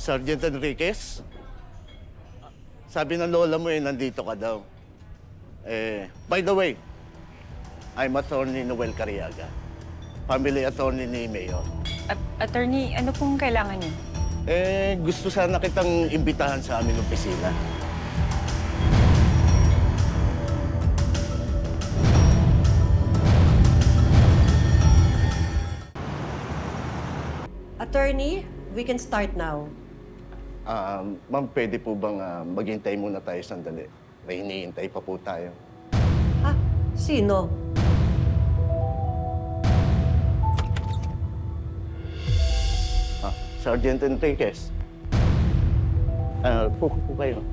Sergeant Enriquez? Sabi ng lola mo nandito ka daw. By the way, I'm Attorney Noel Cariaga. Family attorney ni Mayor. Attorney, ano pong kailangan niyo? Gusto sana kitang imbitahan sa aming opisina. Attorney, we can start now. Ma'am, pwede po bang maghintay muna tayo sandali? May hinihintay pa po tayo. Ha? Sino? Sergeant Enriquez. Po kayo.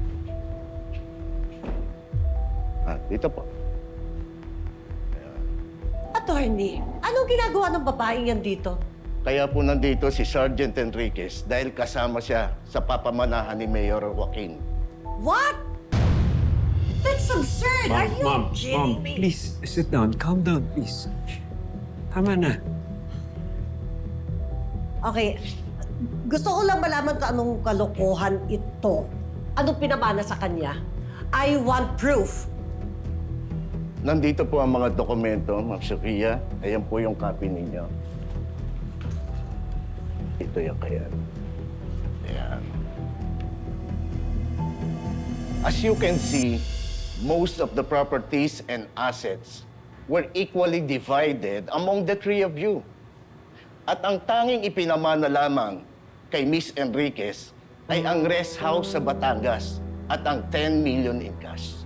Dito po. Attorney, anong ginagawa ng babaeng yan dito? Kaya po nandito si Sergeant Enriquez dahil kasama siya sa papamanahan ni Mayor Joaquin. What? That's absurd! Are you kidding me? Please, sit down. Calm down, please. Tama na. Okay, gusto ko lang malaman kung anong kalokohan ito. Anong pinamana sa kanya? I want proof. Nandito po ang mga dokumento, Ma'am Sofia. Ayan po yung copy ninyo. Ito yung kaya. Ayan. As you can see, most of the properties and assets were equally divided among the three of you. At ang tanging ipinamana lamang kay Miss Enriquez ay ang rest house sa Batangas at ang 10 million in cash.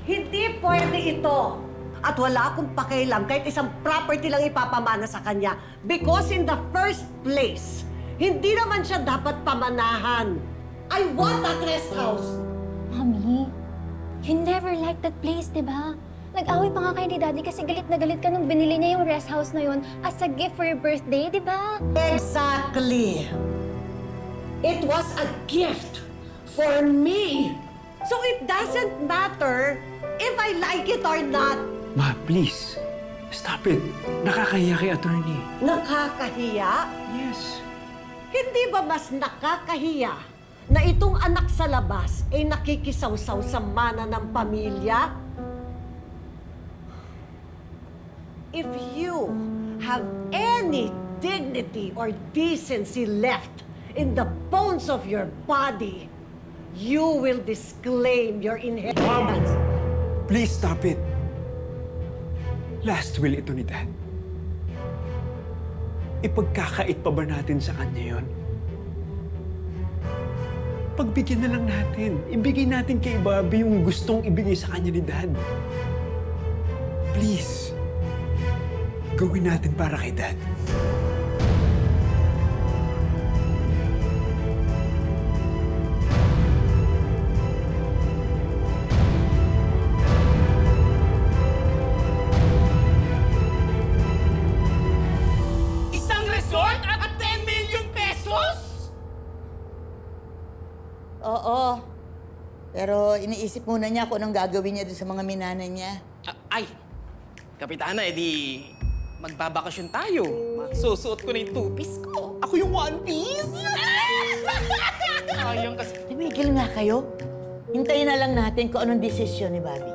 Hindi pwede ito. At wala akong pakialam kahit isang property lang ipapamana sa kanya. Because in the first place, hindi naman siya dapat pamanahan. I want that rest house. Mami, you never liked that place, di ba? Nag-away pa nga kayo ni Daddy kasi galit na galit ka nung binili niya yung rest house na yun as a gift for your birthday, di ba? Exactly. It was a gift for me. So it doesn't matter if I like it or not. Ma, please. Stop it. Nakakahiya kay attorney. Nakakahiya? Yes. Hindi ba mas nakakahiya na itong anak sa labas ay nakikisawsaw sa mana ng pamilya? If you have any dignity or decency left in the bones of your body, you will disclaim your inheritance. Please stop it. Last will ito ni Dad. Ipagkakait pa ba natin sa kanya yon? Pagbigyan na lang natin. Ibigay natin kay Bobby yung gustong ibigay sa kanya ni Dad. Please. Gawin natin para kay Dad. Isang resort at 10 million pesos? Oo. Pero iniisip muna niya kung anong gagawin niya dun sa mga minana niya. Ay, Kapitana, edi magbabakasyon tayo. Susuot ko na yung two-piece ko. Ako yung one-piece. Sayang kasi. Tumigil nga kayo. Hintayin na lang natin kung anong desisyon ni Bobby.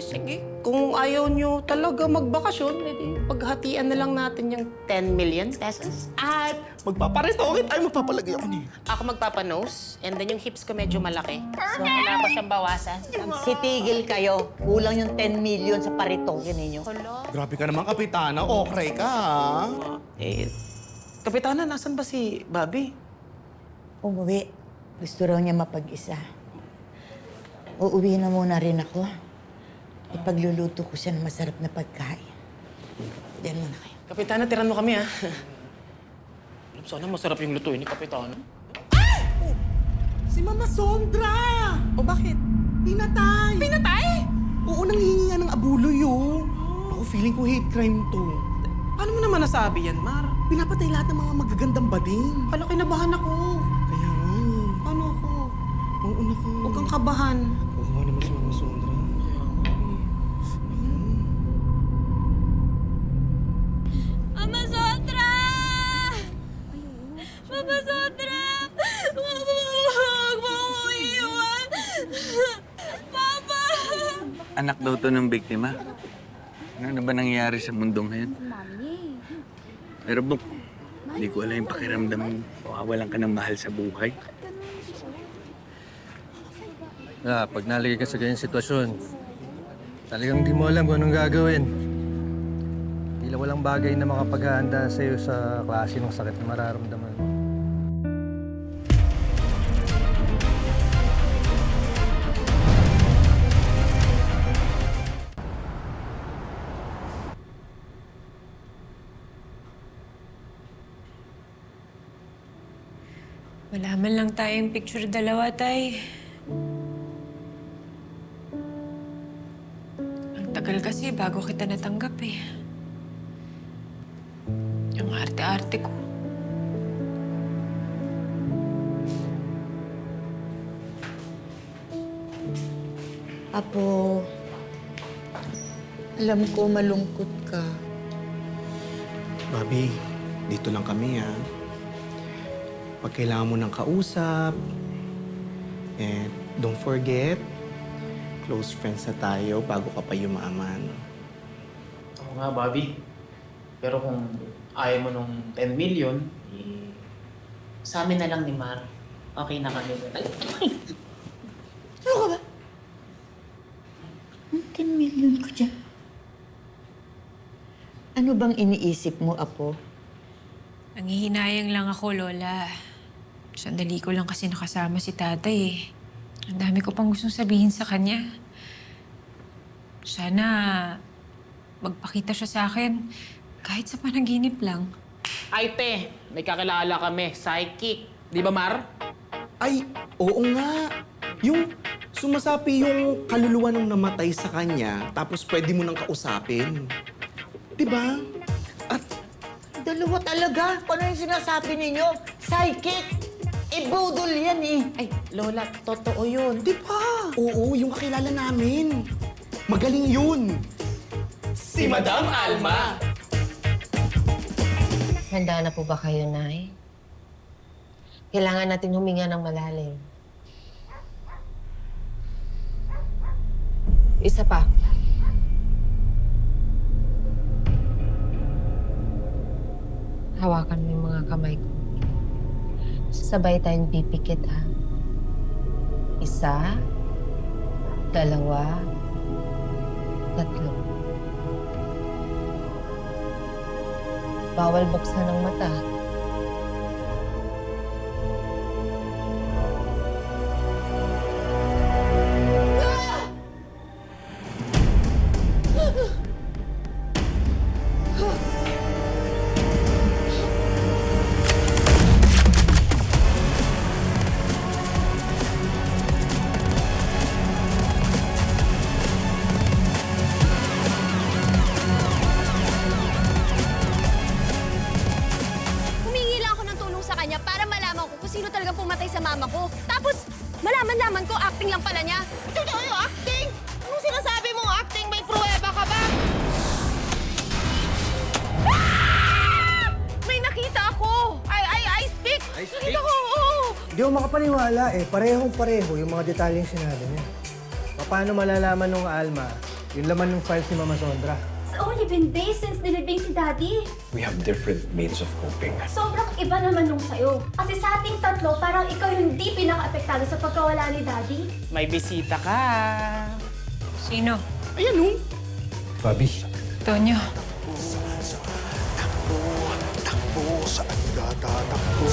Sige. Kung ayaw nyo talaga magbakasyon, edi paghatian na lang natin yung 10 million pesos. At magpaparetoke tayo, magpapalagay ako niya. Ako magpapanose, and then yung hips ko medyo malaki. So, kailangan ko siyang bawasan. Sitigil kayo. Kulang yung 10 million sa paritoke ninyo. Grabe ka naman, Kapitana. Okay ka, ha? Kapitana, nasan ba si Bobby? Umuwi. Gusto raw niya mapag-isa. Uuwi na muna rin ako. Ipagluluto ko siya ng masarap na pagkain. Diyan muna kayo. Kapitana, tiran mo kami, ha? Sana masarap yung lutuin ni Kapitana. Si Mama Sondra! O bakit? Pinatay! Pinatay? Oo, nanghihingi nga ng abuloy, oh. Ako, feeling ko hate crime to. Paano mo naman nasabi yan, Mar? Pinapatay lahat ng mga magagandang bading. Hala, kinabahan ako. Kaya nga, Paano ako? mauna ka. Huwag kang kabahan. Oo naman si Mama Sondra. Mama Sondra! Mama Sondra! Anak daw to ng biktima. Ano na ba nangyayari sa mundong ngayon? Pero Bok, hindi ko alam yung pakiramdam mo. Mawawalan ka ng mahal sa buhay. Pag nalagay ka sa ganyang sitwasyon, talagang di mo alam kung anong gagawin. Tila walang bagay na makapaghahanda sa'yo sa klase ng sakit na mararamdaman mo. Wala man lang tayong picture dalawa, Tay. Ang tagal kasi bago kita natanggap eh. Ang arte-arte ko. Apo, alam ko malungkot ka. Bobby, dito lang kami Pag kailangan mo ng kausap, and don't forget, close friends na tayo bago ka pa yumaman. Oo nga, Bobby. Pero kung ayaw mo nung 10 million, sa amin na lang ni Mar. Okay na kami. Ano ka ba? Ang 10 million ko dyan. Ano bang iniisip mo, Apo? Nangihinayang lang ako, Lola. Sandali ko lang kasi nakasama si tatay eh. Ang dami ko pang gustong sabihin sa kanya. Sana magpakita siya sa akin kahit sa panaginip lang. Ay, te, may kakilala kami. Psychic. Di ba, Mar? Ay, oo nga. Yung sumasapi yung kaluluwa ng namatay sa kanya, tapos pwede mo nang kausapin. Di ba? At Dalawa talaga? Ano yung sinasabi ninyo? Psychic? Ibudol yan eh. Ay, Lola, totoo yun. di ba? Oo, yung kakilala namin. Magaling yun. Si Madam Alma. Handa na po ba kayo, Nay? Kailangan natin huminga ng malalim. Isa pa. Hawakan mo yung mga kamay ko. Sabay tayong pipikit, ha? Isa, dalawa, tatlo. Bawal buksan ng mata. Humingi lang ako ng tulong sa kanya para malaman ko kung sino talagang pumatay sa mama ko. Tapos, malaman-laman ko, acting lang pala niya. Totoo yung acting? Anong sinasabi mong acting? May pruweba ka ba? Ah! May nakita ako! I speak! Nakita ko, oo! Hindi ako makapaniwala eh. Parehong-pareho yung mga detalyeng sinabi niya. Paano malalaman nung Alma yung laman ng files ni Mama Sondra? It's only been days since nilibing si Daddy. We have different means of coping. Sobrang iba naman nung sa'yo. Kasi sa ating tatlo, parang ikaw yung hindi pinaka-apektado sa pagkawala ni Daddy. May bisita ka. Sino? Ayan, oh. Bobby. Tonyo. Takbo, saan ka tatakbo?